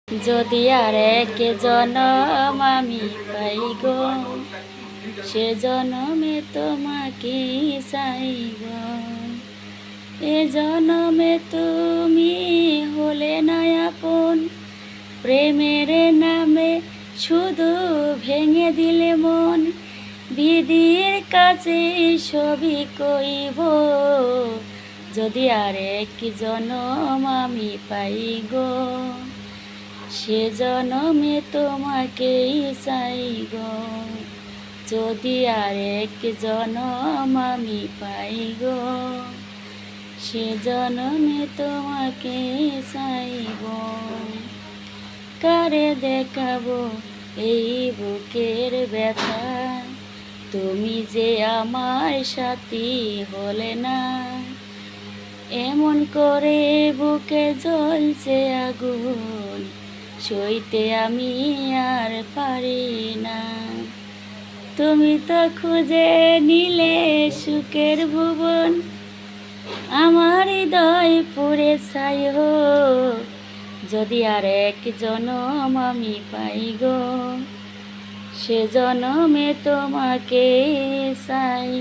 যদি আর এক জনম আমি পাই গো, সে জনমে তোমাকে চাই গো। এ জনমে তুমি হলে না আপন, প্রেমের নামে শুধু ভেঙে দিলে মন। বিধির কাছে সবই কইব, যদি আর এক জনম আমি পাই গো, সে জনমে তোমাকেই চাই গো। যদি আর এক জনম আমি পাই গো, সে জনমে তোমাকে চাইব। কারে দেখাবো এই বুকের ব্যথা, তুমি যে আমার সাথী হলে না। এমন করে বুকে জ্বলছে আগুন, সইতে আমি আর পারি না। তুমি তো খুঁজে নিলে সুখের ভুবন, আমার হৃদয় পুড়ে ছাই হো। যদি আর এক জনম আমি পাই গো, সে জনমে তোমাকে চাই।